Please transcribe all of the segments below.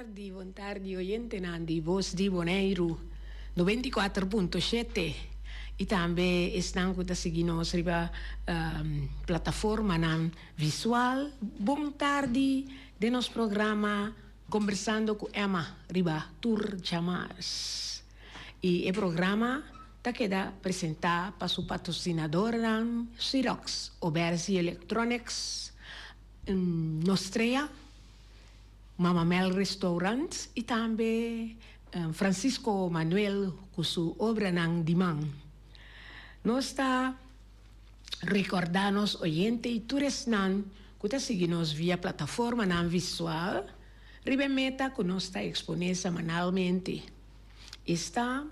buon tardi oyente di Voz di Bonaire 94.7 e também estão a seguir nos riba plataforma nan visual. Bom tarde de nos programa conversando com Emma riba Tour Chamares. E o programa tá queda apresentar para o patrocinador nan Xerox, Obersi Electronics, Nostrea, Mama Mel Restaurant e também Francisco Manuel com sua obra nan Dimang. Nós está recordando os oyentes e todos nan que está seguindo via plataforma nan visual, ribemeta que nós está exponer semanalmente. Está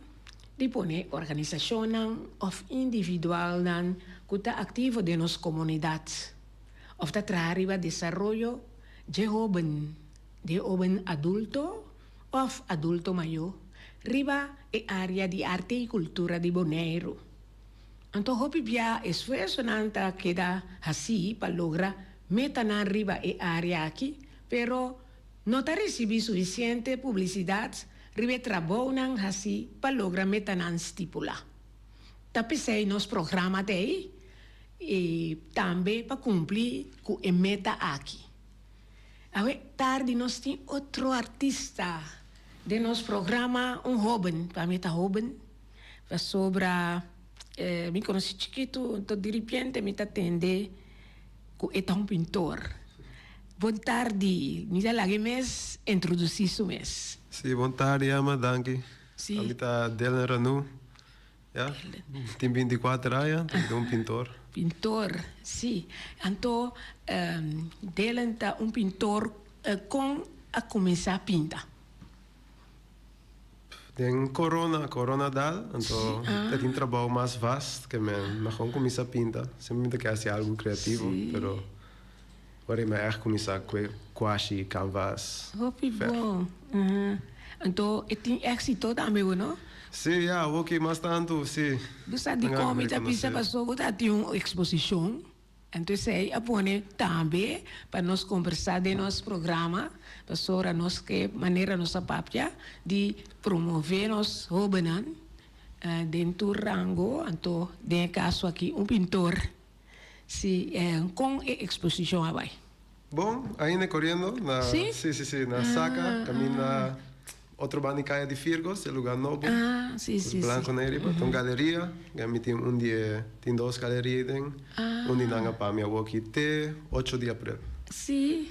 dispone organização nan of individual nan que está ativo de nos comunidades. Of está traziva desarrollo de joven adulto of adulto maior, riba e área de arte e cultura de Bonaire. Então, hopi bia esforço nanta queda assim para lograr meta na riba e área aqui, pero não tá recebi suficiente publicidade riba trabalho nan assim para lograr meta nan estipula. Tapi sei nos programa daí e também para cumprir com a meta aqui. Awe tarde nós tem outro artista de nosso programa, jovem, para meta jovem, para sobre me conheci chiquito, então de repente me atende que é um pintor. Boa tarde, me dá lagi mes introduzir su mes. Sim, boa tarde, ama, danke. Sim. A mim tá Dylan Ranu, ja, tem 24 anos, é pintor. Pintor, sim. Então, Dylan tá pintor com a começar a pintar. Tem corona dal, então tem um trabalho mais vasto que mas com começar a pintar. Sempre quer ser algo criativo, pero agora é echt começar com quase canvas. Hopi bom. Então, tem êxito também, não? Sim, já, ok, mas tanto, sim. Você de como está pensando passou que tem uma exposição. Então, sei, apone também para nós conversar de nosso programa, para sobre nós que maneira nossa papia de promover nos jovens dentro do rango. Então, de caso aqui pintor, se com a exposição abai. Bom, ainda correndo na, sim, na saca, camina outro banicaya de Firgos, é lugar novo. Sim. Blanco nere, tem galeria, tem dia, tem duas galerias, onde nanga para minha walk te 8 de abril. Sim,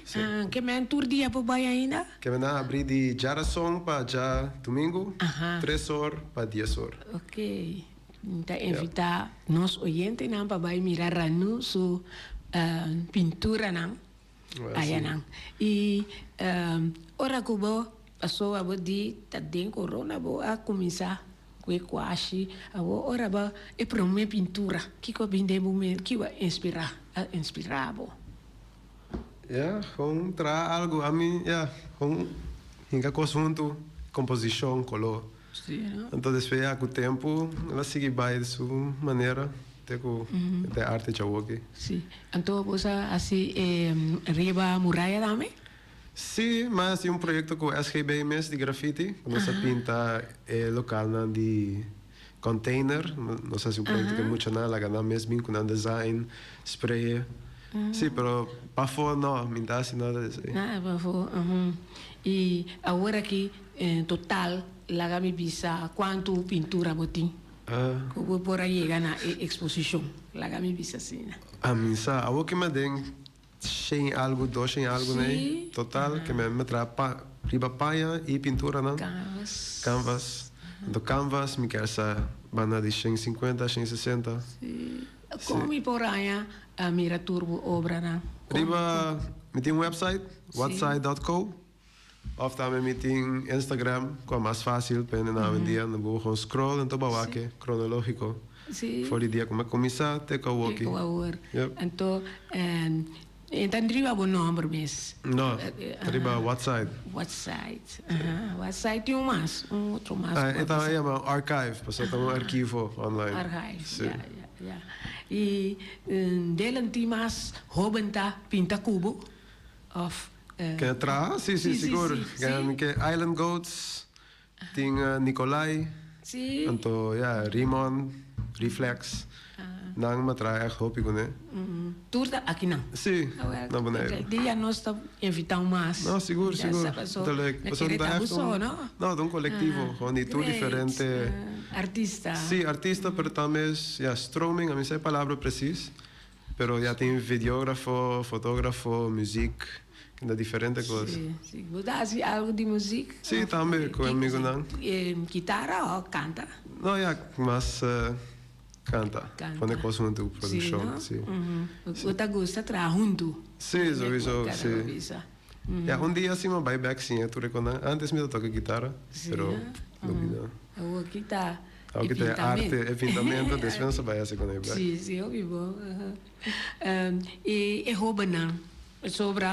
que me tour dia para baia ainda? Que me na abrir de Jarason para já domingo, 3 horas para 10 horas. Ok. Então, invitar nos oyentes para baia mirar Ranu su pintura não, aí não. E ora que passou a de tadem corona a começar com quase a ora ba e para uma pintura que binde momento que vai inspirar com tra algo a mim com hinga conjunto composição color então depois com o tempo ela segue vai de sua maneira de arte chawoki sim então você assim riba muralha também. Sim, mas tem projeto com SGBMS de grafite, nós pinta local de container, nós fazemos projeto que muito na lá mesmo com design, spray. Sim, pero para fora não, me dá assim nada disso. Para fora. E agora que total lá me visa quanto pintura botin. Como por aí chegar na exposição, lá me visa assim. A mim sa, agora que me den sem algo, né? Total, que me trapa riba paia e pintura, não? Canvas. Do canvas, me quer essa banda de 150, 160. Sim. Como por aí a mira turbo obra, não? Riba, me tem um website, whatside.co. Of também me tem Instagram, que é mais fácil, para não dia, não vou com scroll, então vai aqui, cronológico. Sim. Foi o dia que me começar, até que eu aqui. Então, então, driba bom número mesmo? Não, driba WhatsApp. WhatsApp tem outro mais. Então é uma archive, passou tem um arquivo online. Archive, E dele tem mais jovem tá pinta cubo, of Que entra? Sim, seguro. Que Island Goats, tem Nicolai, então, Rimon, Reflex. Nang matra echt hoop ik né? Turda aqui não. Sim, na boneira. Dia nós está invitando mais. Não, seguro. Não, de um coletivo, onde tudo diferente. Artista. Sim, artista, pero também stroming, a mim sei a palavra precisa. Pero já tem videógrafo, fotógrafo, música, que é diferente coisa. Sim. Você algo de música? Sim, também, com amigo não. Guitarra ou canta? Não, mas canta. Quando é que você junto produção, sim. Você gosta de trabalhar junto? Sim, sowieso, sim. Dia assim, uma buyback, sim, tu reconhece. Antes me toca guitarra, pero não. Aqui tá. Aqui tem arte, é pintamento, depois você vai assim com ele. Sim, eu vivo. E rouba não. Sobre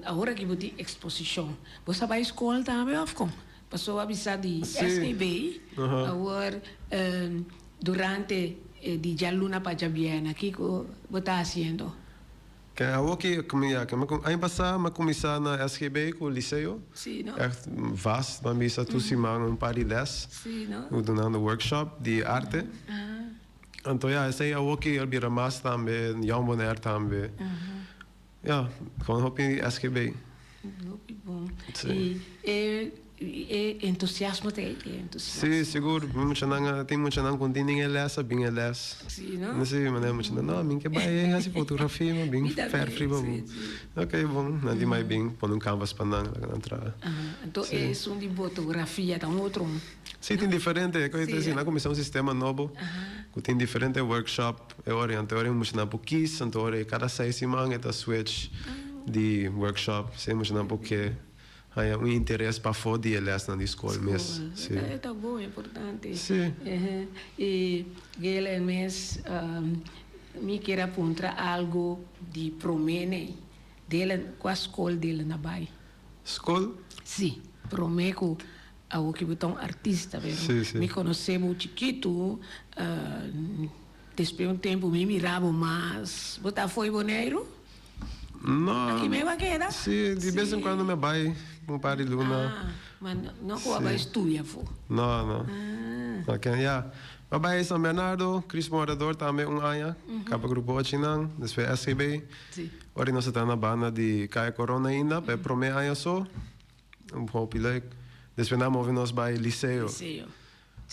agora que vou ter exposição. Você vai à escola também, ou como? Passou a avisar de SKB, agora durante di Gialluna Pajabiana, que você está fazendo? Que ano passado, eu comecei na SGB com o liceu. Sim, não? Echt vast, dan ben je toe zien paar les. Sim, não? We doen aan de workshop, die arte. En toen zei je ook hier bij Ramas também, Jan Bonaire também. Ja, gewoon op in die SGB. Bom. E entusiasmo tem? Sim, seguro. Tem muito não continha les, bem les. Sim, não? Não sei, mas muito não. Minha que vai assim fotografia, mas bem fair free bom. Ok, bom. Não tem mais bem, põe canvas para não entrar. Então é som de fotografia, tá outro. Sim, tem diferente. Coisa assim, na comissão sistema novo. Tem diferente workshop. Eu oriento, muito na pouquis, então cada 6 semanas é switch de workshop. Sei muito na pouquê. Há interesse para fora de elas na escola mesmo. É tão bom, é importante. Sim. E ele mesmo me quer apontar algo de promene dele com a escola dele na Bahia. Escola? Sim, prometo ao que botar artista, sim. Me conhecemos chiquito, depois um tempo me mirava mais. Você foi boneiro? Não. Aqui mesmo queda? Sim, de vez em quando me vai. Um par de luna. Mas não vai estudar, vô? Não. Ok, Babai São Bernardo, Cris Morador também ano. Capa grupo Chinang, depois SCB. Sim. Ora nós estamos na banda de Caia Corona ainda, para prome ano só. Hope like. Depois nós movemos para o liceu.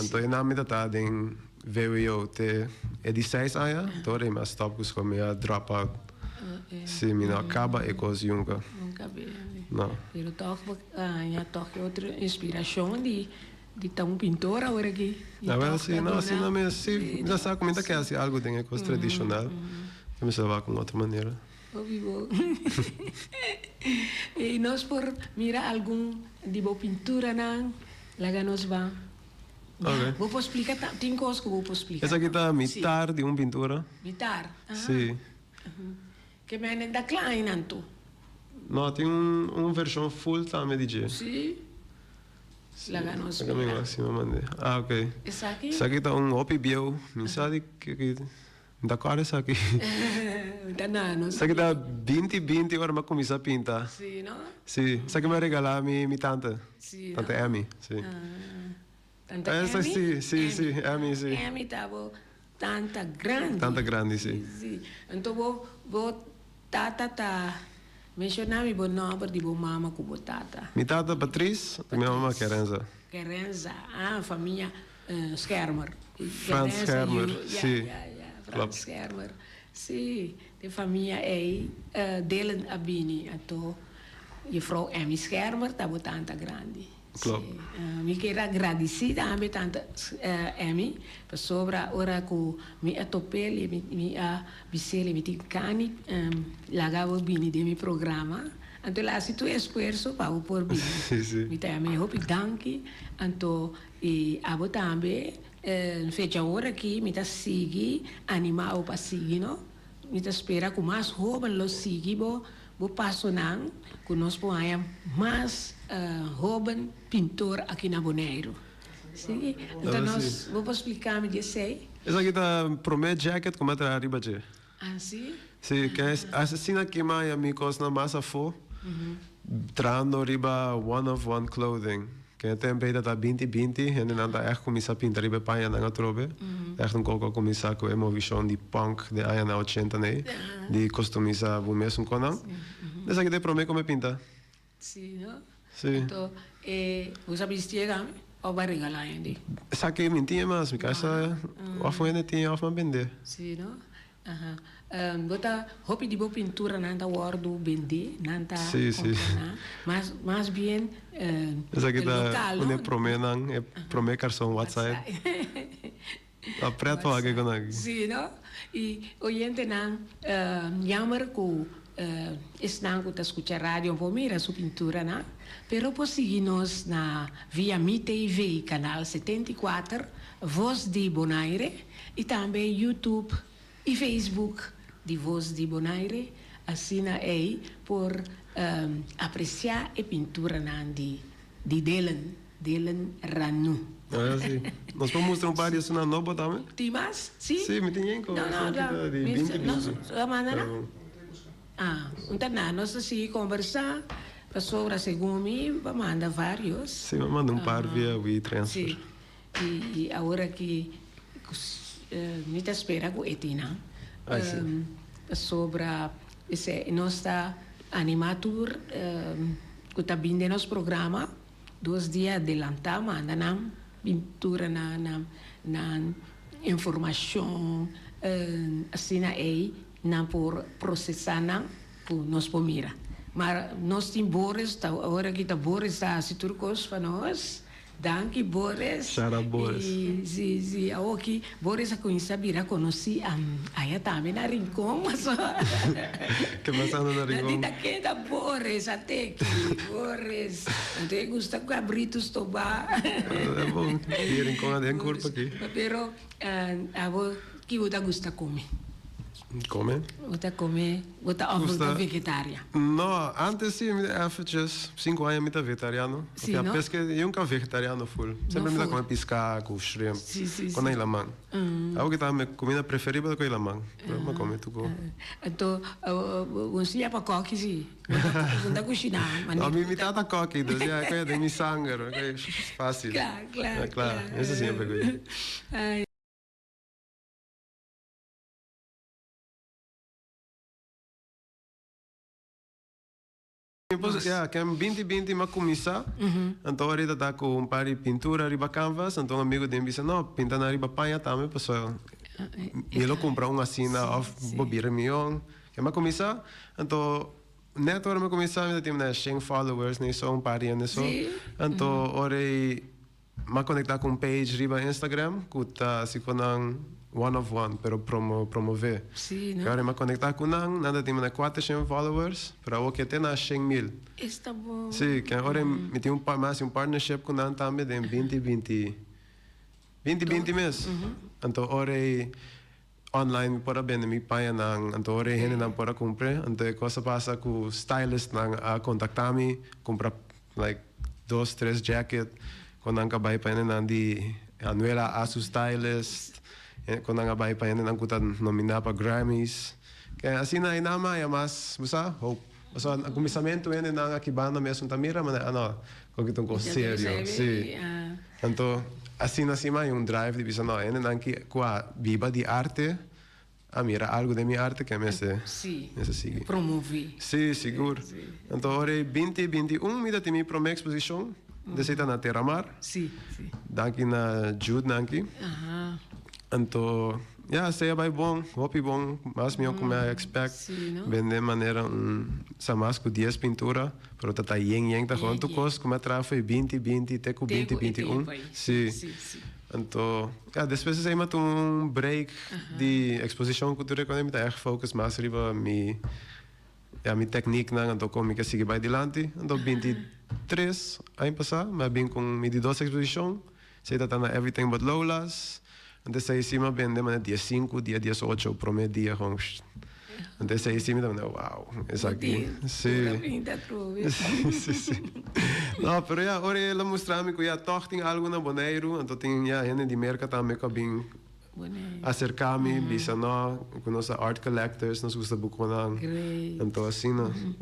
Então na minha tá em VWO te é de 6 anos, então é mais top que como é drop out. Se me não acaba é coisa junca. Nunca vi. Não. Pero toque outra inspiração de um pintor agora aqui. Sim, não, assim não mesmo. Sim, já sabe como é que é assim, algo tem coisa tradicional. Que me salvar com outra maneira. Óbvio. E nós por mirar algum de boa pintura não, lá nós vamos. Vou explicar, tem coisas que vou explicar. Essa aqui está mitar de uma pintura. Mitar? Sim. Que vem da Klein, Anto? Não, tem uma versão full também de G. Sim. Lá nós vamos. Ok. Essa aqui? Essa aqui está opi biel. Me sabe que da cor essa aqui. Essa aqui está 20 horas para começar a pintar. Sim, não? Sim. Essa aqui vai regalar a minha tanta. Sim. Tanta Amy, sim. Tanta essa Amy? Sim, Amy, sim. Amy estava tanta grande. Tanta grande, sim. Então vou tata mencionar meu nome de boa mama com boa tata. Minha tata Patrice, minha mama Kerenza. Kerenza, família Schermer. Franz Schermer, sim. Franz Schermer. Sim, de família aí dele a Bini, então a vrouw Amy Schermer estava tanta grande. Klopt. Me quero agradecer também tanto Amy, por sobre a hora que me atopei, me bisele, me ticani, lagava bem de meu programa. Então lá se tu esforço para o por bem. Me também hope danke, então e abo também fecha hora aqui me tá seguir, animar o para seguir, não? Me tá espera com mais roupa lo seguir, bo passo não, que nós podemos mais jovem pintor aqui na Bonaire. Sim? Então nós vamos explicar me dizer. Essa aqui está promete jacket como é arriba de. Ah, sim? Sim, que é assim que mais amigos na massa for. Trano riba one-of-one clothing. Kaya tempe dat 2020 en dan echt commissa pinta riba paia na trobe. Echt een coco commissa ko emo vision di punk de aya na 80 ne. Di customisa bu mesmo konam. Dessa que de prome come pinta. Sì, no? Sì. Então, você spiega o vai regalar ainda? Sa que mintinha mas mi casa of ene tinha of man bende. Sì, no? Bota hopi di bo pintura nanta wardo bende nanta Sì, sì. mas bien Dessa que el da local, une no? prome nang e prome carson WhatsApp. Apreto age konag. Sì, no? E oyente nang jammer ko esnang ko ta escuchar radio un po' mira su pintura na, pero pues seguinos na via Mi TV canal 74 Voz di Bonaire e também YouTube e Facebook di Voz di Bonaire assina ei por apreciar e pintura na di Dylan Ranu. Ah, sì. Nós vamos mostrar um par de na noba também. Timas? Sì? Sì, mi tinha No, no, di 20 minuti. Então, nós se conversar sobre a segumi, manda vários. Sì, ma manda un par via WeTransfer. Sì, e agora que mi te spera com Etina sobre esse nossa animatur que está vindo nos programa 2 dias adelantado, manda nam pintura na informação assim aí na por processar na por nos pomira. Mas nós temos Boris, agora que está Boris está se turcos para nós. Danke Boris. Shout out Boris. Sim, aqui Boris a conhecer vira conheci aí também na Rincon, mas Que passando na Rincon. Dita que da Boris até que Boris, até gusta cabritos toba. É bom. E Rincon é curva aqui. Pero abo que gusta comer. Come? Gusta vegetariana. No, antes sim, eventjes 5 anos eu vegetariano. Sim, a no? pesca eu nunca vegetariano full. Sempre me dá comer piscaco, shrimp. Com a lamang. Algo que tá minha comida preferida com a lamang. Mas come tu go. Então, você já para coque sim. Não dá cozinhar. A mim me tá coque, então já é de mi sangue, é fácil. Claro. Isso sim é pegou. Depois, que é 2020 mas começar, então ahorita tá com um par de pintura riba canvas, então um amigo dele disse, não, pinta na riba panha também, pessoal. Ele comprou uma assina of bobira milhão, que é começar, então neto agora começar, ainda tem 100 followers, nem só um par de anos só, então agora mas conectar com page riba Instagram, que tá assim com one of one, pero promover. Sim, não? Agora me conectar com nada tem 400 followers, para o que tem na 100.000. Está bom. Sim, que agora me tem um partnership com nan também em 2020 mês. Então agora online para bem me paia nang, então agora ele não para comprar, então coisa passa com stylist nang a contactar-me, comprar like 2, 3 jacket, quando nang kabay pa ele nang di anuela asu stylist. Quando ang abay pa yan ang kutan nomina pa Grammys. Kaya assim na inama ya mas busa hope. So ang kumisamento yan ang akibana mesmo tamira man ano kung itong ko serio. Si. Tanto assim na cima yung drive di bisa no yan ang qua viva di arte. Mira algo de mi arte que me se sigue. Promover. Sí, seguro. Então ora 2021 me dá mi prome exposition. Desita na Terramar. Sim. Danke na Jude Nanki. Então, sei vai bom, hopi bom, mas meu como eu expect, vender maneira sa mais com 10 pintura, pero tá yeng tá quanto cost como tra foi 2020 até com 2021. Sim. Então, depois sei mais um break de exposição cultura econômica, é focus mais riba mi technique na então como que sigue vai adiante. Então 23 ano passado, mas bem com mi de 2 exposição, sei tá na Everything But Lola's. Antes aí cima vende dia 5, dia 18, prometo dia com. Antes aí cima também, wow, isso aqui. Sim. Não, pero agora ela mostra-me que já toch tem algo na Bonaire, então tem já gente de mercado também que bem acercar-me, bisa nós, com nossa art collectors, nós gusta buco nang. Então assim,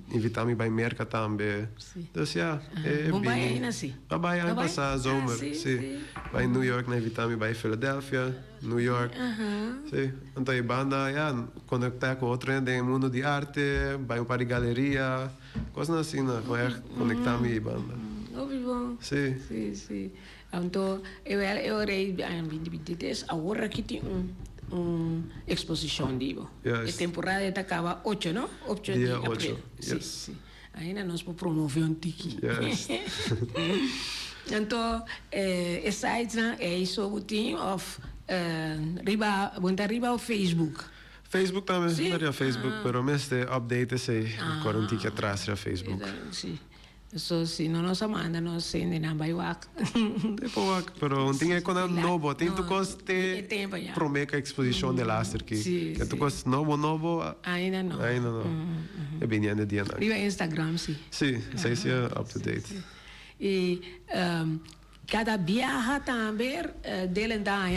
invitar-me para merca também. Então, Mumbai ainda sim. Vai aí passar zomer, sim. Vai New York, né, invitar-me para Philadelphia, New York. Sim. Então a banda, conectar com outro em mundo de arte, vai para a galeria, coisas assim, né, conectar-me a banda. Óbvio. Sim. Sim. Então, eu rei agora que tem exposição, digo. Yes. A temporada acaba 8, não? 8 de Dia abril. 8, yes. Sim. Ainda nós podemos promover um tiki. Yes. Então, essa é isso, of riba ao Facebook. Facebook também, Sim? não é Facebook, pero mesmo update esse, agora um tique atrás é Facebook. Sim. So, se não nos manda, nós sende na baiuac. Depois, pero um tinha quando novo, tem tu coste promete a exposição de laser que tu coste novo. Ainda não. É bem ainda dia não. Viva Instagram, sim. Sim, sei é up to date. E cada viaja também dele dá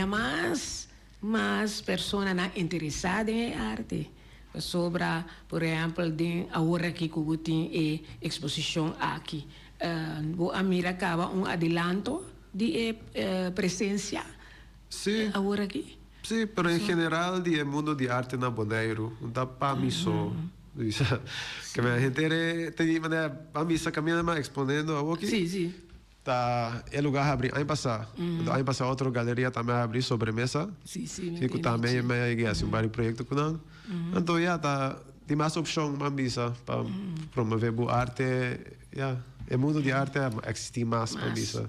mais pessoas interessadas em arte. Sobre, por exemplo, agora que tem exposição aqui. A mira acaba adelanto de presença agora aqui? Sim, mas em geral, o mundo de arte na Bonaire, não dá para mim só. Que a gente tem a missa caminhando, exponendo aqui. Sim. Tá, é lugar abrir aí passar outra galeria também abrir sobremesa. Sim. Que também é assim vários projetos com nós. Então tá tem mais opção mambisa para promover boa arte. É mundo de arte existe mais mambisa.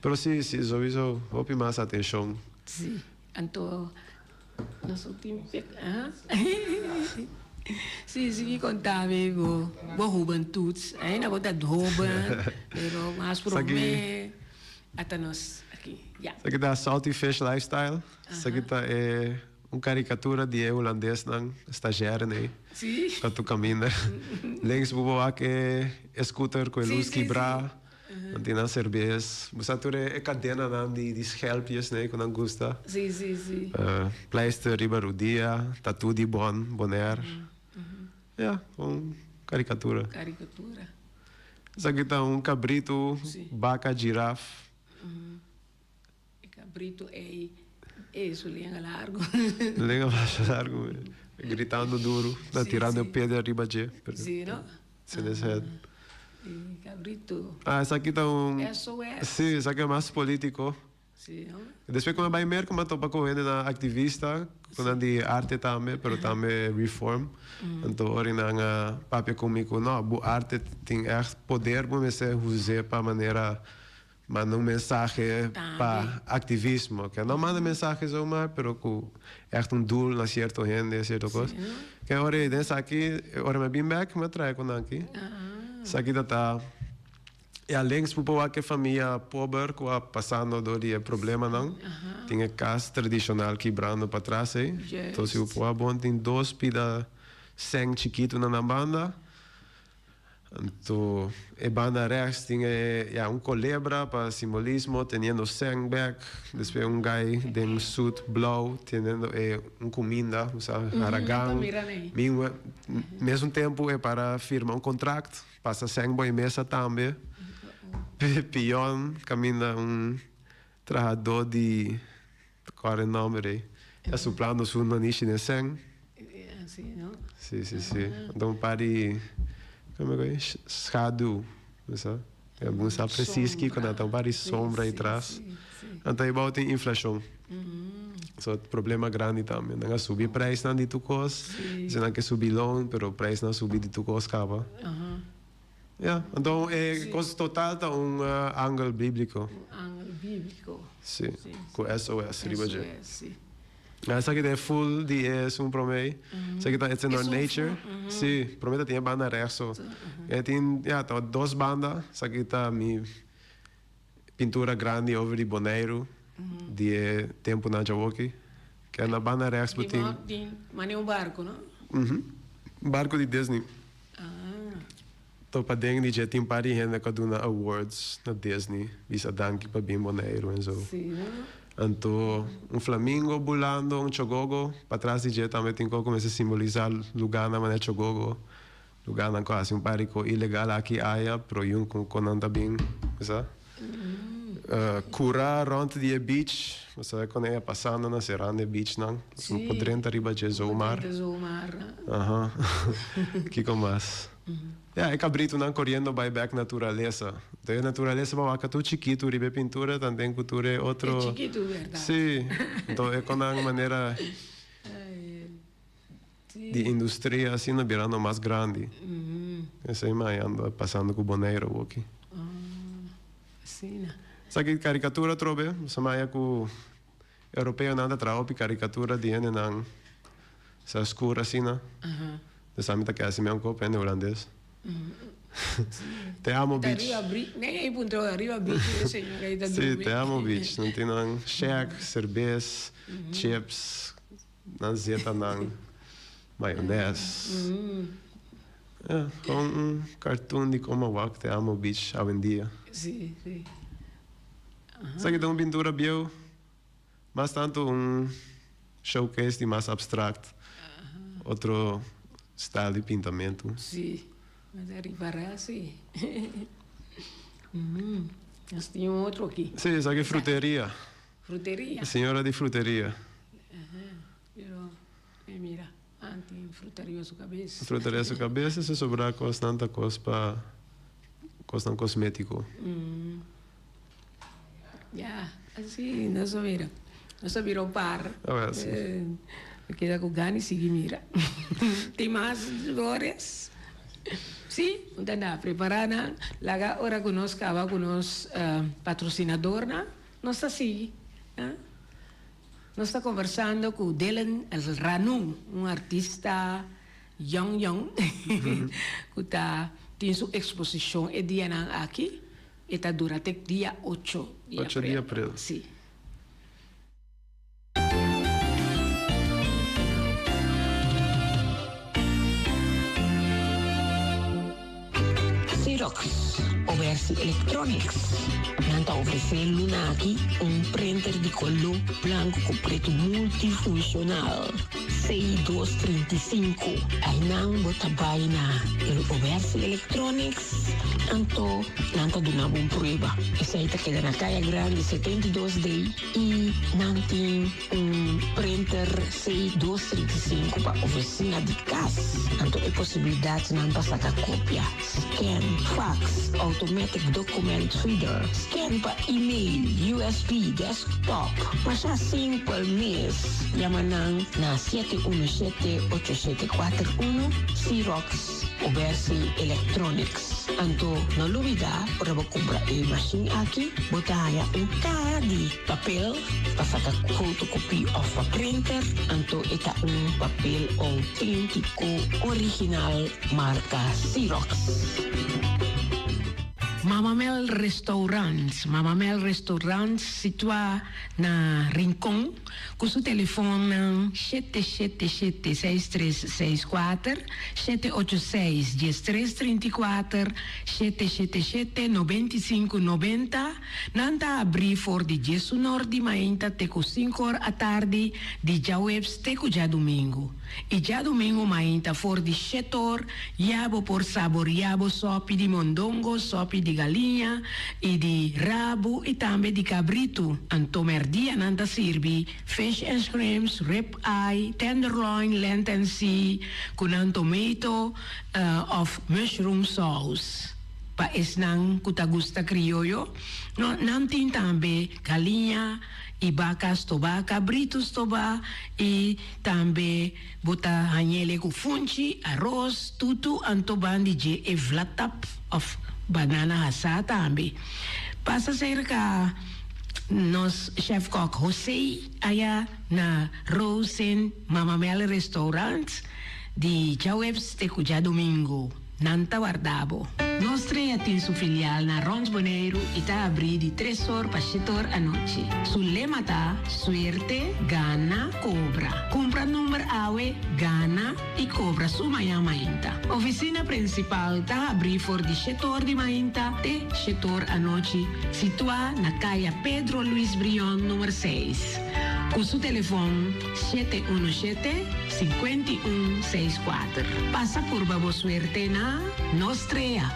Pero sim, sowieso houve mais atenção. Sim. Então nós últimos Sim, contava boa juventude, ainda vou dar roupa, mas por mim até nós aqui. Isso aqui tá Salty Fish Lifestyle. Isso aqui tá uma caricatura de holandês não estagiário né. Sim. Que tu caminha. Links bubo aqui scooter com luz quebrar. Não tem nada cerveja. Você é cadena não de schelpjes né, que não gosta. Sim. Pleister riba dia, tatu de bonaire. Caricatura. Isso aqui tá cabrito, vaca, girafa. Cabrito é isso, linha largo. Linha mais largo, gritando duro, tirando o pé de arriba de. Sim, não? Cabrito. Isso aqui tá SOS. Sim, isso aqui é mais político. Sim, não? Depois quando vai mercar, mas topa com ele na ativista, com de arte também, pero também reform. Então, ora na papel comigo, não, a arte tem poder, mas é usar para maneira mandar mensagem para ativismo, que não manda mensagens ou mais, pero com doel na certa gente, certa coisa. Que ora dessa aqui, ora me bem back, me trai com aqui. Isso aqui tá além de que a família pobre que passando do problema não tinha casa tradicional quebrando para trás então se o povo tem dois pida sem chiquito na banda então a banda rex tinha colebra para simbolismo tendo sem back depois guy de suit blau tendo comida haragang mesmo tempo é para firmar contrato passa sem boa mesa também Pion caminha trabalhador de qual nome suplando sua maniche de sangue. Sim, não? Sim. Então pare como é que schadu, sabe? É bom saber preciso que quando então pare sombra atrás. Então aí tem inflação. So problema grande também. Não subir preço não de tu coisa, se não que subir loan, pero preço não subir de tu coisa acaba. Então é coisa total tá ângulo bíblico. Ângulo bíblico. Sim. Com SOS riba de. Sim. Essa aqui é full de promete. Essa aqui tá it's in our nature. Sim, promete tem banda resto. Tem tá duas bandas. Essa aqui tá mi pintura grande over de Bonaire de tempo na Jawoki. Que é na banda resto tem. Mas é barco, não? Barco de Disney. Então, para dentro de tem para gente que dá awards na Disney, visa danke para bem Bonaire e so. Sim. Então, flamingo bulando, chogogo, para trás de jeito também tem como se simbolizar lugar na maneira chogogo. Lugar na quase parico ilegal aqui aia, pro yung com anda bem, sabe? Cura rond die beach, sabe quando é passando na serrande beach não? Sim. Podrendo arriba de zoomar. Aham. Que como mais? É cabrito não correndo by back natureza. Então natureza para cá tu chiquito ribe pintura, também cultura é outro. É chiquito, verdade? Sim. Então é com uma maneira de indústria assim, não virando mais grande. Essa aí mais anda passando com o boneiro aqui. Sim. Sabe que caricatura trobe? Samaya ku europeu nanda traupi caricatura diene nang sa escura assim, né? De samita que assim mesmo copo em holandês. Te amo beach. Nem aí punto arriba beach, senhora aí da Sim, te amo beach. Não tem nang shake, cerveja, chips, não zeta nang maionese. É, com cartoon de como wak te amo beach hoje em dia. Sim, sim. Sabe que uma pintura bio, mas tanto showcase de mais abstract, outro style de pintamento. Sim, mas arribará, sim. Nós tínhamos outro aqui. Sim, sabe que fruteria. Fruteria? Senhora de fruteria. Pero, mira, antes frutaria sua cabeça. Fruteria sua cabeça, se sobrar tanta coisa para coisa cosmético. Ya, assim, nós mira. Nós virou par. Queda com gani sigue mira. Tem mais flores? Sim, entendeu? Preparada. Laga ora conosco, acaba conosco patrocinador, né? Nós está assim, né? Nós está conversando com o Dylan Ranum, artista young, que tem sua exposição e dia aqui. Está durante dia 8 de abril. Sim. Xerox, Oversi Electronics. Nanta oferecendo aqui printer de color branco com preto multifuncional. C235. Aí não bota baina. Oversi Electronics. Anto, nanta donava prova. Essa aí tá queda na caia grande 72D e não tem printer C235 para oficina de casa. Anto é possibilidade de não passar a cópia. Scan, fax, automatic document reader, scan para e-mail, USB, desktop. Mas assim por mês, yamanang na 717-8741, Xerox, Oversi Electronics. Anto, na lubida, para comprar a machine aqui, botaya cara de papel, para sacar photocopy of a printer. Anto, ita papel autêntico, original, marca Xerox. Mama Mel Restaurant situa na Rincon, com seu telefone 777-6364, 786-1334, 777-9590. Nanta abrir for de Jesu Norte, mainta teco 5 horas à tarde, de já webs teco já domingo. E já domingo mainta for de 7 horas, yabo por sabor, yabo sopi de mondongo, sopi de galinha e de rabo e também de cabrito. Antomerdia nanta sirvi fish and shrimps, rib eye, tenderloin, lenten sea, con tomato of mushroom sauce. Pa esnang kuta gusta criollo, no nantin tambe galinha e vacas toba, cabritos toba e tambe bota hanyele ku funchi, arroz, tutu antoban di je e vlatap of banana hasa tambe. Pasa cerca nos chef kok Jose aya na Rosen Mama Mel Restaurant di Jawebs te kuja domingo. Nanta Guardabo. Nostre tem su filial na Rons Boneiro e tá abrir de 3 horas para 7 horas à noite. Su lema tá suerte, gana, cobra. Compra número AWE, gana e cobra su manhã mainta. Oficina principal tá abrir for de 7 horas de mainta até 7 horas à noite. Situada na caia Pedro Luiz Brion, número 6. Com seu telefone 717-5164. Passa por Babo Suerte na Nostrea.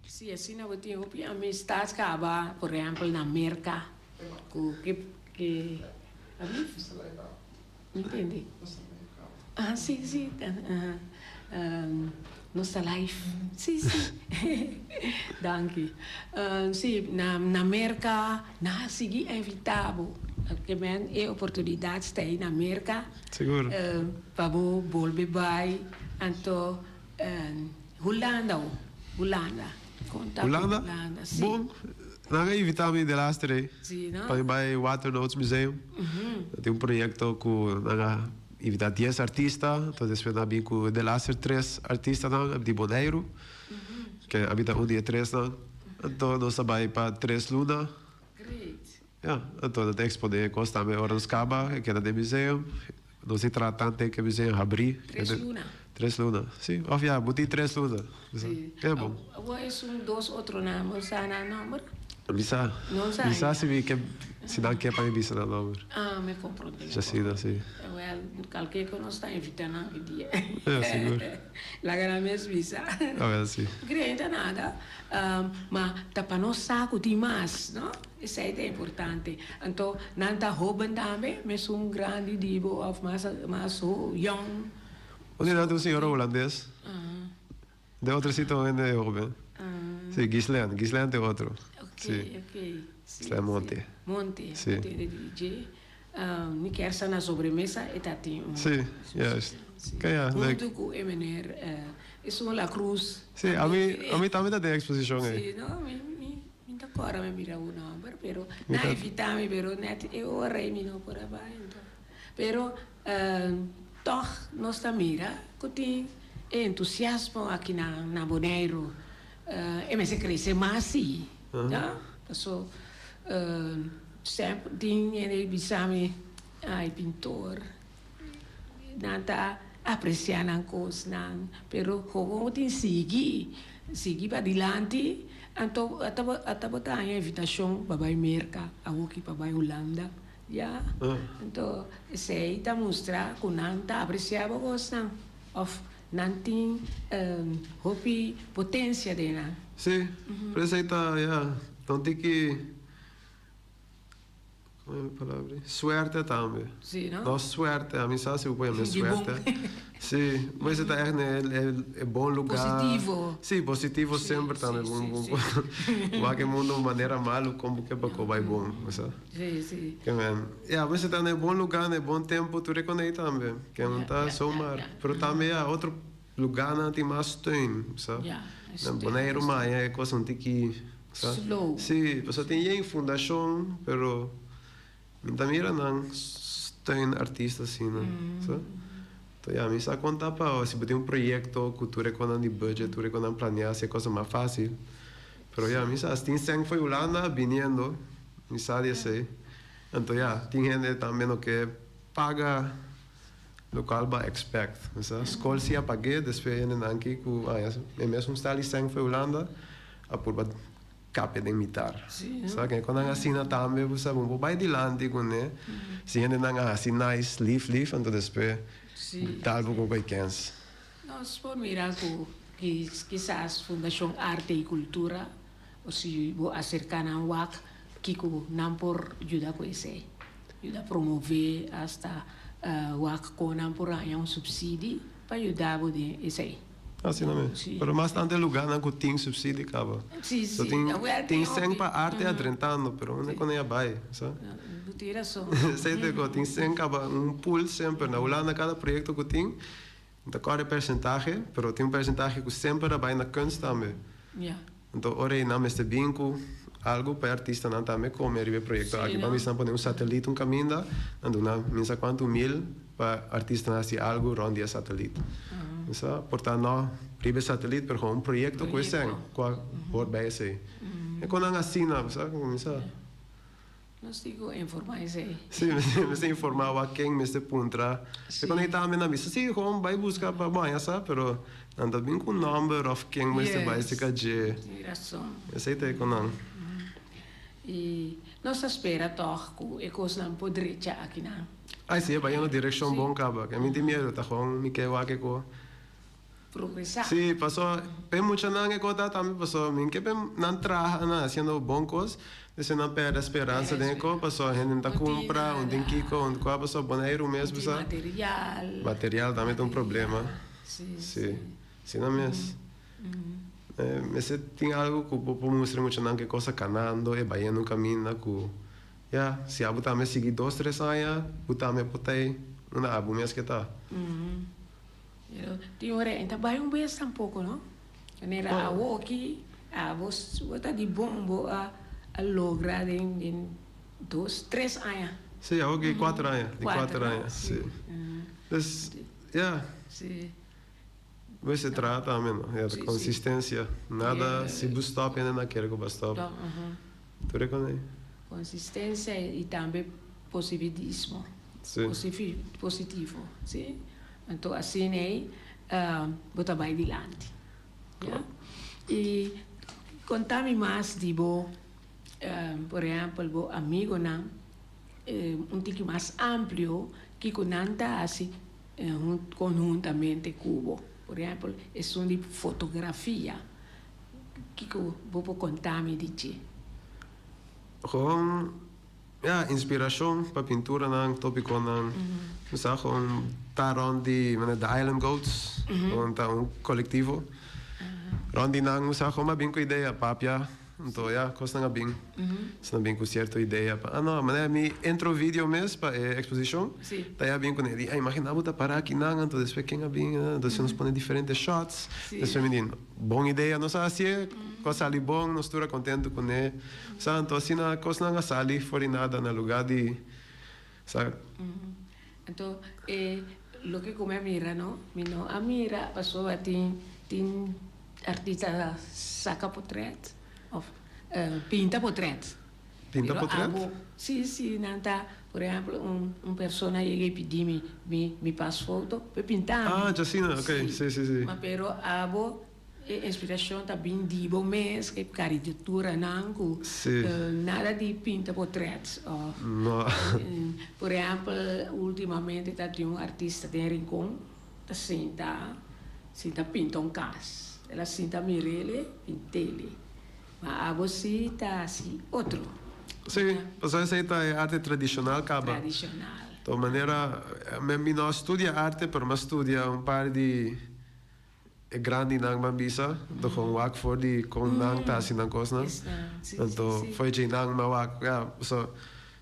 Sim, assim eu tenho amistades que há, por exemplo, na América, que entende? Ah, sim. Nossa live. Sim. Danke. Sim, na América, na seguir é evitável. Porque é oportunidade está aí na América. Seguro. Para volver vai, então Holanda. Holanda? Sim. Bom, não é evitável de lá estarei. Sim, não? Para ir ao Waternotes Museum. Tem projeto com evitar 10 artistas, então depois nós vimos com de lá 3 artistas de Boneiro, que habita dia 3 então nós vamos para 3 lunas. Great. Então nós exponer costa também horas caba, que é do museu. Nós se trata tanto que o museu abrir. 3 lunas. 3 lunas. Sim, óbvio, botei 3 lunas. É bom. Agora é dois outros nomes, não número? Bisa se vi que se não quer para bisa na número. Ah, me compreendo. Já sim. Well, qualquer que nós está evitando aqui dia. Seguro. La gran mes visa. Sim. Grande nada. Mas tá para nós saco demais, não? Isso aí é importante. Então, não tá roubando também, mas grande dibo of mais young. Onde não tem um senhor holandês? De outro sítio onde é Robin? Sim, Gislen tem outro. Ok. Gislen Monte. Monte de DJ. Não quer ser na sobremesa e tá tem Sim, yes. Muito com o Emener, isso é La Cruz. Sim, a mim também tem exposição aí. Sim, não, me agora me mira o número, pero não evitame, pero net eu orei me não por aí, então. Pero toch nós tá mira, que tem entusiasmo aqui na Boneiro, e me se cresce mais assim, tá? So sempre tem ele bisame ai pintor nada apreciar as coisas não, pero como tem seguir para adiante, então até botar a invitação para ir América, aqui para ir Holanda, já, então isso aí tá mostrar que não tá apreciar as coisas não, of não tem hopi potência dela. Sim, por isso aí tá, então tem que como é a palavra? Suerte também. Sim, não? Não, suerte, a mim sabe se eu ponho a minha suerte. Sim, mas está é bom lugar. Positivo. Sim, positivo sempre também. Mas que mundo maneira malo como que vai bom, sabe? Sim. Mas está é bom lugar, é bom tempo, tu reconhece também. Que não está só mar. Mas também há outro lugar não tem mais steun, sabe? Não, Boneiro mais é coisa não tem que, sabe? Slow. Sim, você tem fundação, pero também não tem artistas assim, não, sabe? Então, me sa conta para se tem projeto, cultura com de budget, cultura com planear, é coisa mais fácil. Pero me sa tem sempre foi Holanda vindo, me sabe assim. Então, tem gente também que paga local para expect, sabe? Escola se pague, depois ele aqui com é mesmo está ali sempre foi Holanda, a por cape de imitar. Sabe? Quando a assina também, você vai adiante com ele. Se ele não assina nice, então depois talvez com weekends. Nós podemos mirar que quizás Fundação Arte e Cultura, ou se vou acercar na UAC, que não por ajudar com isso, ajuda a promover hasta UAC com não por subsídio para ajudar com isso aí. Assim não é. Mas bastante lugar não tem subsídio, acaba. Sim. Tem sempre para arte atrentando, mas não é quando é vai, sabe? Tira só. Sei que tem sempre pool sempre na Holanda cada projeto que tem, cada percentagem, mas tem percentagem que sempre vai na kunst também. Então, ora não está bem com algo para artista não também como é o projeto aqui para mim não pode satélite caminho, não dá, não sei quanto mil para artista nasce algo rond die satellite. Então, portanto, não ribe satellite, mas um projeto que é qual por bem sei. É quando não assina, sabe como isso? Nós digo informar isso aí. Sim, mas informar a quem me se puntra. E quando está na missa, sim, como vai buscar para banhar, sabe? Pero não está bem com o número of quem me se vai se cair. Tem razão. Esse aí tem com não. E nós espera toque e coisa não poderia já aqui não. Ah, sim, vai na direção bom caba. Que me tem medo, tá com me quer o que co. Progressar. Sim, passou, bem muito não é coisa também passou, me quer bem não trabalha, não, fazendo bom coisa. Você não perde a esperança de que passou, a gente tá compra, tem que onde qual passou boneiro mesmo, sabe? Material. Material também tem um problema. Sim. Sim, não mesmo. Mas tem algo que eu mostrar muito não que coisa canando e vai no caminho que se abu também seguir 2, 3 anos, eu também potei, não abu mesmo que tá. Tem hora então vai vez tampouco, não? Era a aqui, a você tá de bom a lograr em 2, 3 anos. Sim, eu aqui 4 anos, de 4 anos, sim. Mas, Sim. Você trata também, a consistência, nada se você stop ainda não quer que você stop. Tu reconhece? Consistência e também positivismo. Positivo, sim. Então assim aí, botar vai adiante. E contar-me mais de por exemplo, amigo não, tique mais amplo que conanta assim conjuntamente cubo. Por exemplo, é de fotografia. Que vou contar-me de ti? Gewoon, inspiração para pintura não, tópico não. Sabe, gewoon tá onde, de Island Goats, onde coletivo. Onde não, sabe, como bem com ideia, papia. Então, coisa não bem. Se não bem com certa ideia. Não, mas me entrou vídeo mesmo para a exposição. Tá bem com ele. Imagina, vou parar aqui não, então depois quem é bem, então se nos põe diferentes shots. Depois me diz, boa ideia, não sabe se coisa ali bom, não estou contente com ele. Sabe, então assim na coisa não sali fora nada no lugar de, sabe? Então, lo que como a mira, não? A mira passou a tem artista saca portrait. Pinta portrait. Pinta portrait? Sim, nanta, por exemplo, persona chega e pedir me passo foto para pintar. Já sim, ok, sim. Mas pero abo inspiração tá bem dibo mês que caricatura não, nada de pinta portrait. No. Por exemplo, ultimamente tá tem artista de Rincon, tá senta pinta casa. Ela senta mirele, pintele. A você está assim, outro. Sim, você aceita a arte tradicional, acaba. Tradicional. De maneira, eu não estudo arte, mas estudo par de grande nang mambisa, do com wak for de com nang tá assim na coisa, então foi de nang mawak,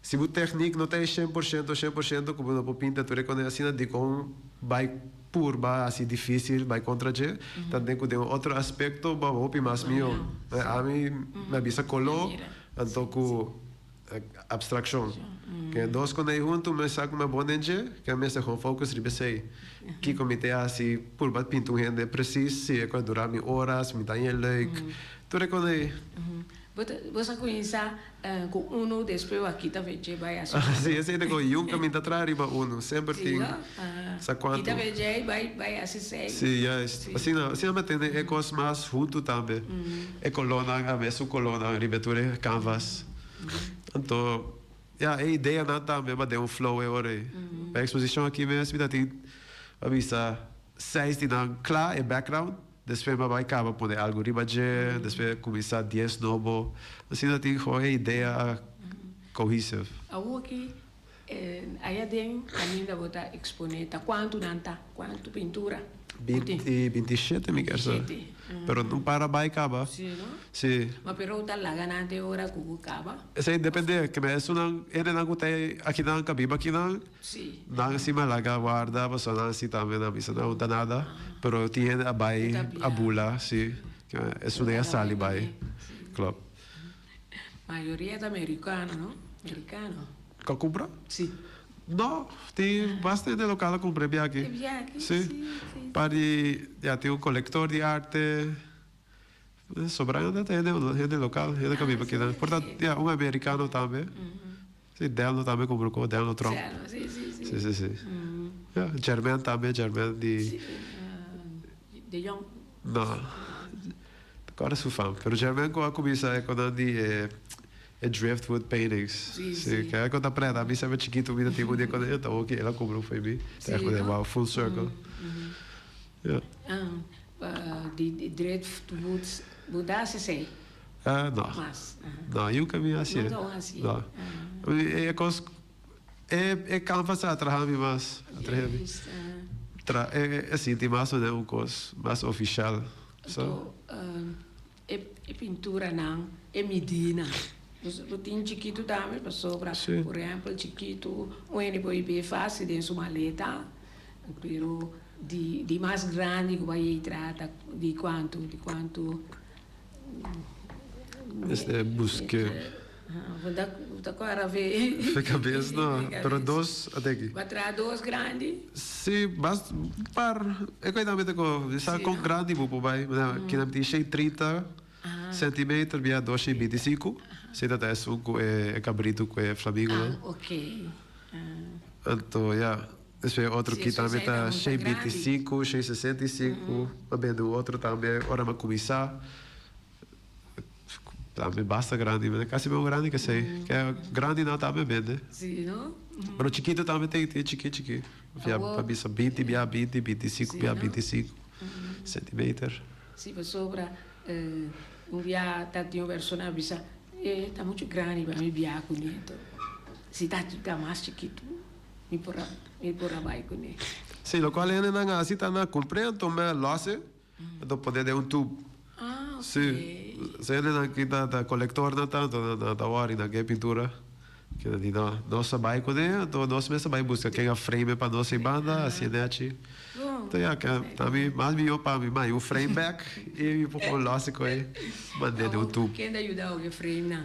se o técnico não tem 100%, como não pinta, tu reconhece assim de com vai purba assim difícil, vai contra je, também tem outro aspecto, ba opi mais meu, a mim me bisa color, então com abstração, que dois quando junto me saco uma boa nenge, que me se com focus ribesei, que comite assim purba pinto gente preciso, se é quando durar mi horas, mi tainha like, tu reconhece? Você conhece com uno depois aqui também vai assim. Sim, esse é com um caminho tá atrás riba uno, sempre tem. Sa quanto? Aqui também vai assim sei. Sim, assim não tem ecos mais junto também. É coluna, a vez o coluna ribeture canvas. Então, a ideia não também, mas tem flow aí. A exposição aqui mesmo tem avisa 6 de não claro e background. Depois vai acabar por algo riba de, depois começar 10 novo. Assim não tem uma ideia cohesiva. Aqui aí tem ainda botar exponenta quanto pintura? 27 me quer dizer. Pero não para vai acabar. Sim, não? Sim. Mas pero tá lá ganante hora que acaba. Isso depende, que me isso não não tem aqui não cabiba aqui não. Sim. Não se malaga guarda, mas não se também não bisa não tá nada. Pero tinha a bai a bula, sim. Isso daí a sali bai. Club. Maioria é americano, não? Americano. Qual compra? Sim. Não, tem bastante local com prêmio aqui. Sim. Já tem um coletor de arte. Sobrando tem gente local, gente que vive aqui. Portanto, um americano também. Sim, Delno também comprou, Delno Trump. Sim. German também, German de... De Jong. Não. Agora sou fã. Mas German começa a de... driftwood paintings. Sim. Que é quando aprende, a mim sempre chiquito, vida tipo de quando eu estava aqui, ela comprou foi mim. É quando full circle. De driftwood, mudasse sei. Não. Não, eu caminho assim. Não assim. Não. É canvas atrás de mas é assim, tem mais um coisa mais oficial. So, é pintura não, é medina. Eu tenho chiquito também, para sobra, por exemplo, chiquito, onde pode ver fácil dentro de uma maleta, pero de mais grande que vai trata de quanto este busque agora ver fica bem não, pero dois até aqui. Vai trazer dois grandes? Sim, mas par é coitamente com essa com grande vou vai, que não tem 30 centímetros, via 225. Se dá é suco é cabrito com é flamingo. Ok. Então, esse é outro que também está 625, 665, também do outro também, ora vai começar. Também basta grande, mas quase bem grande que sei, que é grande não também vende. Sim, não? Mas o chiquito também tem chiquito. Via para bisa 20, via 20, 25, via 25 centímetros. Sim, para sobra, via tá de uma versão na bisa, tá muito grande para me via com isso. Se tá mais chiquito, me porra vai com ele. Sim, o qual é na assim tá na compreendo, mas losse, então poder de um tubo. Ok. Sim. Se ele aqui tá colector na tanto na hora na que pintura que não nossa vai com ele, então nós mesmo vai buscar quem a frame para nossa banda, assim né aqui. Então também mais melhor para mim, mas o frame back e pouco losse com ele, mandei do tubo. Quem ajuda o frame na?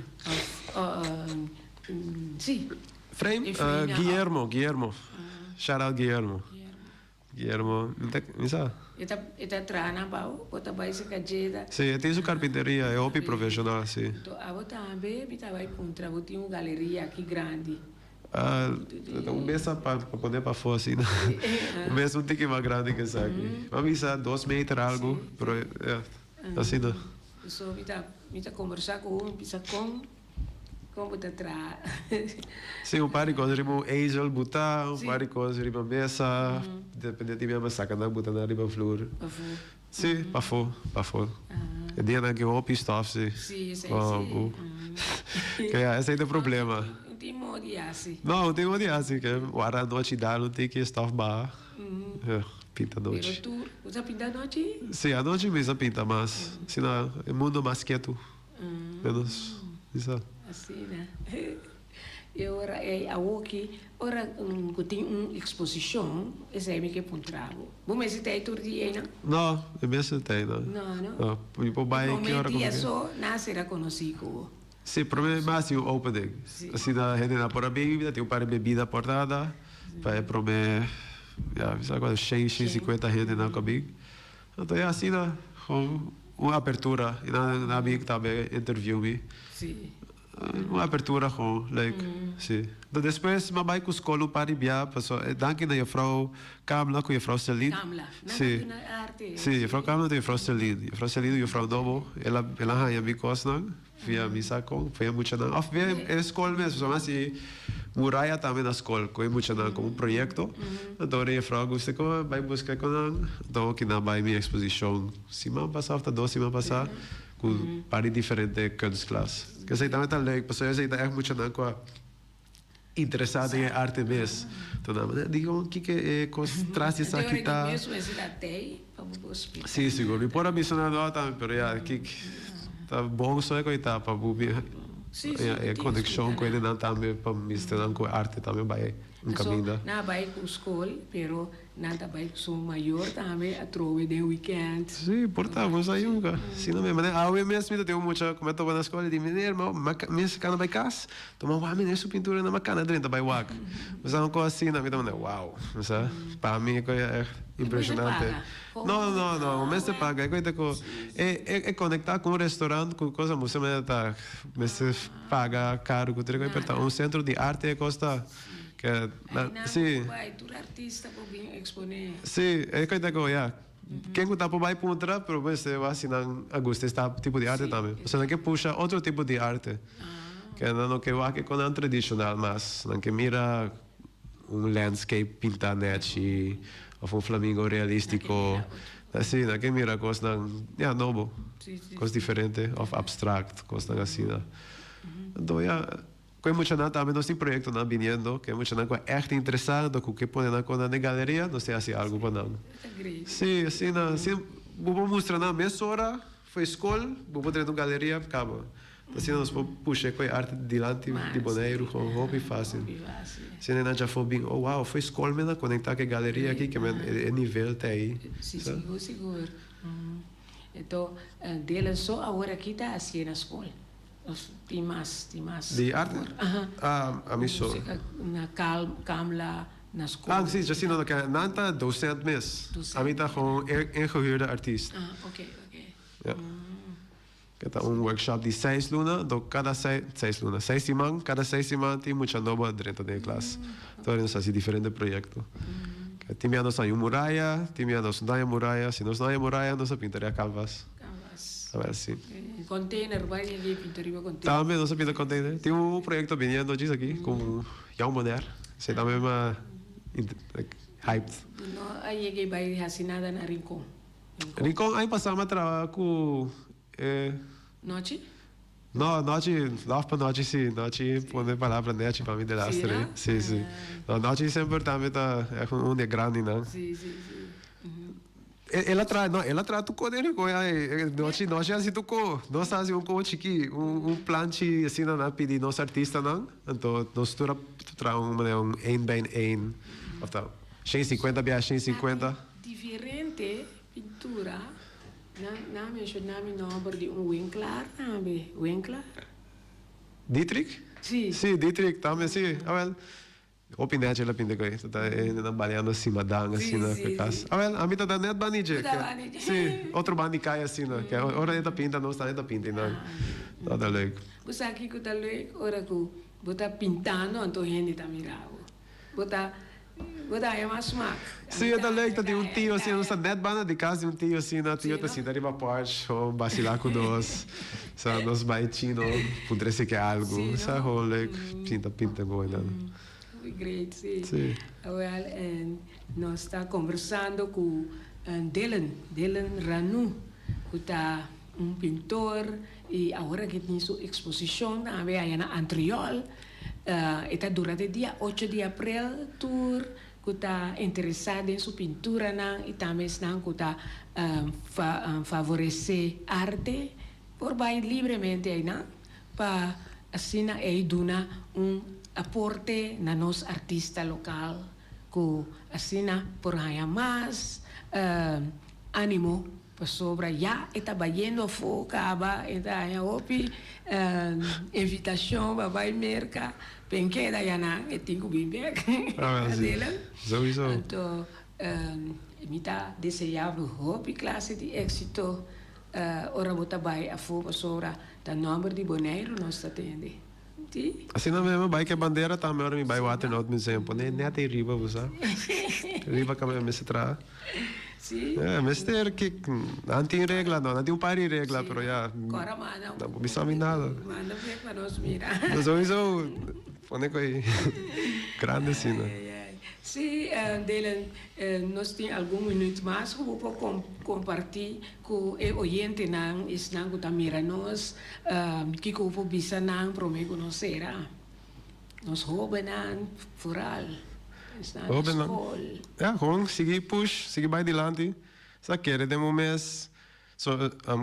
Sim. Frame Guillermo. Shout out Guillermo, não sabe? Está trana pau, bota vai se cajeda. Sim, tem sua carpinteria, é hobby profissional, sim. Então, a bota também, bita vai contra, bota uma galeria aqui grande. Um mês para poder para fora assim, um mês não tem que mais grande que isso aqui. Mas isso 2 metros algo, assim não. So, bita conversar com bisa como bota tra. Sim, um par de coisas, um easel, botar, um par de coisas, uma mesa, dependendo de minha mesa, cada botar na riba flor. Sim, para fora. É dia na que eu opto stuff, sim. Sim. Que esse é o problema. Não tem modiasse. Não tem modiasse, que o ar à noite dá, não tem que stuff bar. Pinta a noite. Pero tu usa pinta a noite? Sim, a noite mesmo pinta, mas senão é mundo mais quieto. Menos, isso. Assim, né? Eu ora ora tem uma exposição, esse é que pontravo. Bom, mas tem todo dia, não? Não, é mesmo tem, não. Não. Tipo, vai que hora como é só nascer conhecido. Sim, problema é mais o opening. Assim, a gente na porta bebida, tem um par de bebida portada, vai prometer, agora 150 gente na comigo. Então é assim, com uma abertura, e na minha também interview-me. Sim. Uma abertura com, sim. Então depois, mas vai com a escola para ir pessoal, danke na Frau Kamla com a Frau Celine. Sim. Sim, a Frau Kamla tem a Frau Celine. A Frau Celine e a Frau Novo, ela ganha me costa, via missa com, foi muito não. Of via a escola mesmo, mas assim, muralha também na escola, com muito não, como um projeto. Então a Frau gosta que vai buscar com, então que na vai minha exposição, semana passada, 2 semanas passadas. Com para diferentes kunstklas. Que sei também está leuk, pessoas sei tá muito não com interessado em arte mesmo. Então não, digo que é contraste isso aqui tá. Sim, seguro. E por ambicionar não também, pero já que tá bom só é coitado para bubi. É conexão com ele não também para misturar com arte também vai caminho. Na vai com escola, pero nada vai com maior também a trove de weekend. Sim, portamos aí um cara. Sim, não mesmo, né? A eu mesmo tenho muita, como eu estava na escola, de mineiro, mas cana vai casa, toma uma mineiro sua pintura na macana dentro vai wak. Mas é uma coisa assim, na vida, uau, sabe? Para mim é impressionante. Não, mas você paga, é coisa que é conectar com um restaurante, com coisa, você me tá, você paga caro, que tem que apertar. Um centro de arte custa que sim. Vai, tu artista para vir exponer. Sim, é coisa que yeah. Quem está por baixo pontra, pero você vai assinar a gosto desse tipo de arte também. Você não quer puxar outro tipo de arte. Que não quer que com a tradicional, mas não quer mira landscape pintado net ou flamingo realístico. Assim, não quer mira coisa novo, coisa diferente, ou abstract, coisa assim. Então, com muita nada também nós temos projeto na viniendo, que muita nada é echt interessante, com que põe na conta na galeria, nós temos assim algo para não. Sim, assim, vou mostrar na mesma hora, foi escola, vou botar na galeria, acaba. Assim nós puxa com arte dilante de boneiro, com hobby fácil. Se não já foi bem, oh wow, foi escola mesmo, conectar com a galeria aqui, que é nível até aí. Sim, seguro. Então, dela só agora aqui está assim na escola. Tem mais. De arte? A mim só. Na Kamla, na escola. Sim, já sim, não está docente mesmo. A mim está com ingehuurde artista. Ok. Que está workshop de 6 lunas, então cada 6 semanas, cada 6 semanas tem muita nova dentro da classe. Então, nós fazemos diferentes projetos. Tem nós aí muralha, tem nós não muralha, se nós não muralha, nós pintaria calvas. A ver, sim. Container, vai ali pintaria container. Também nós pinta container. Tem projeto vindo disso aqui, com Jan Bonner. Você também hyped. Não, aí vai assinada na Rincon. Rincon, aí passamos a trabalhar com Noite? No, noite, love para noite sim, noite põe palavra net para mim de lastre. Sim. No, noite sempre também tá é um de grande, não? Sim. Ela traz tu com ele, noite assim tu com, nós fazemos coach aqui, plante assim na pedir nosso artista não, então nós tu traz um 1 of tá, 150 via 150. Diferente pintura. Não mencionamos o nome de Winkler, Winkler? Dietrich? Sim. Sim, Dietrich também, sim. Opinete ela pinta coi, tá na baleando assim, madang assim na casa. A mim tá net banije. Sim, outro bani cai assim, né? Que ora ela pinta, não está pinta, não. Nada legal. Você aqui que tá legal, ora que bota pintando, então gente tá mirando. Bota é mais mac. Sim, é legal, tem tio assim, não está net bana de casa, tio assim, na tio tá assim, da riba parte, ou vacilar com nós. Sabe, nós baitino, poderia ser que é algo, sabe, rolê, pinta goiando. Great, sim. Well, nós estamos conversando com Dylan Ranu, que está pintor, e agora que tem sua exposição também aí na Antriol. Está durante dia 8 de abril, tour, que está interessado em sua pintura, e também está que está favorecer arte, por bem livremente aí, para assim aí dona aporte na nos artista local, que assim por aí mais ânimo para sobre já está batendo fogo, acaba está aí opi invitação para vai merca, penque da yana e tenho viver dela. Sowieso. Então me está desejando hope classe de êxito, ora bota vai a fogo sobre da número de boneiro nós atende. Assim não mesmo, vai que a bandeira também agora me vai water not me sempre, nem até riba você. Riba que me se tra. Sim. Mas ter que não tem regra não tem par de regra, pero já. Agora manda. Não me sabe nada. Manda ver para nós mirar. Nós isso põe coi grande assim, né? Sim, Dylan, nós temos alguns minutos mais que vou compartilhar com o oyente não estão que mira nós que eu vou bisa não prometo não será nós rouba não fural rouba não gewoon seguir push seguir vai adiante só quer de um mês so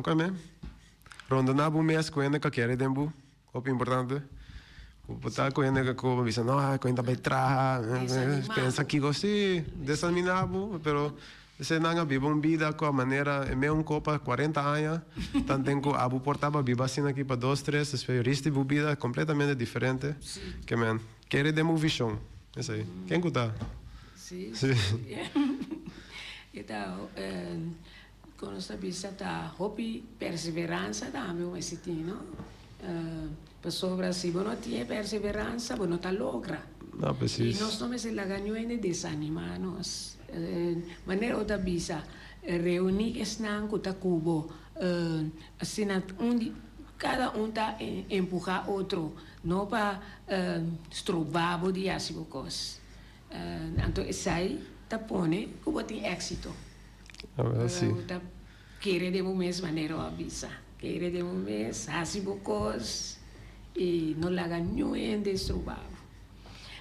como é ronda na bom mês com ainda que quer de um pouco importante Botar com ele que bisa no, com ainda vai traha, pensa que gosti, desanimado, pero se não vive uma vida com a maneira, é meio copa 40 anos, tanto que abu portava viva assim aqui para 2, 3, experiência de vida completamente diferente, que man, quer de uma visão, isso aí, quem cuida? Sim. Então, quando você pensa tá hobby perseverança também um esse não pessoa se você não tem perseverança você não tá logra não precisa e nós não se la ganho de desanimar nós maneira outra bisa reunir esnan com ta cubo assim cada tá empurrar outro não para estrobar o dia se vocês então sai tá pone cubo tem êxito tá querer de uma mesma maneira avisa querer de uma mês assim vocês e não la ganho em destrubar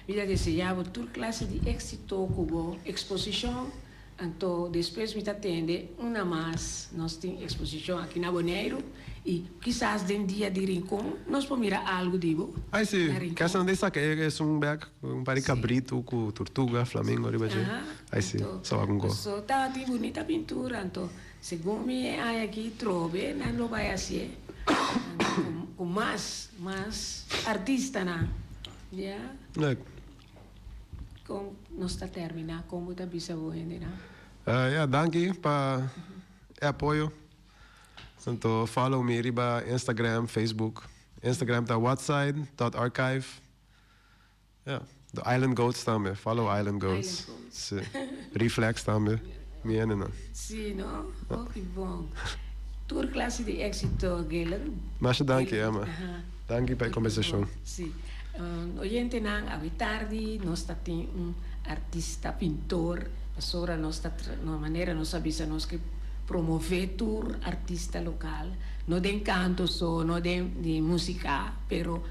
vida desejava toda classe de êxito cubo exposição então depois me atende uma mais nós tem exposição aqui na Bonaire e quizás dentro dia de rincón nós podemos mirar algo digo aí sim questão dessa que é back par de cabrito com tortuga flamengo aí sim só algum go so tá tem bonita pintura então segundo me aqui trove não lo vai assim com mais artista na yeah com nós está terminar como tá bisa boende na danke para apoio então follow me riba Instagram Facebook Instagram tá whatside.archive the Island Goats também follow Island Goats Reflex também não sim não que bom toda classe de êxito Gelen mas danke Emma danke pela conversação sim oyente nang avi tardi nós tem artista pintor sora nós na maneira nós sabia nós que promover tour artista local não de canto só não de música pero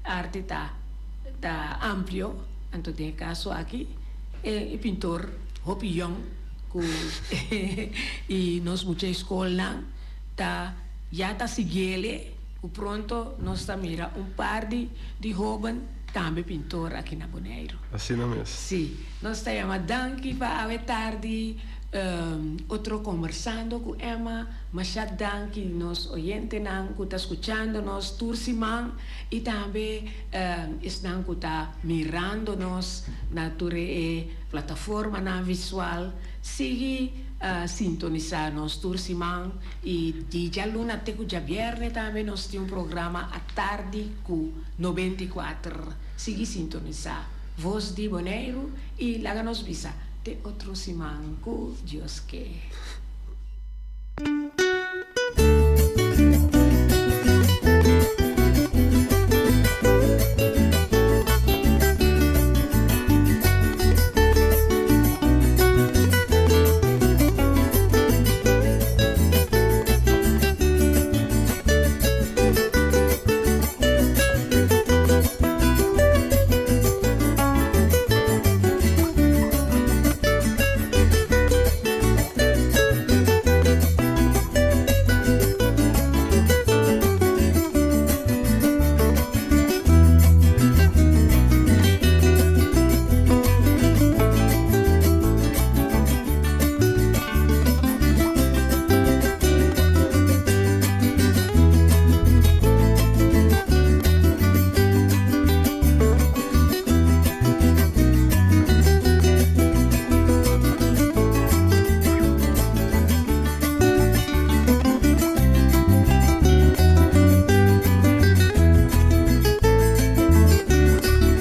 arte tá amplo então tem caso aqui pintor Hopi Young e nós muita escola já tá seguindo o pronto nós mira par de jovens também pintor aqui na Bonaire assim não mesmo sim nós estamos danke para a tarde outro conversando com Emma mas já danke nos oyente não que está escutando nos tursiman e também estão que está mirando nos na plataforma na visual siga sintonizar nos tursiman e de já luna até que já viernes também nós temos programa à tarde com 94 siga sintonizar voz de Bonaire e lá nos visa de outro siman que Deus quer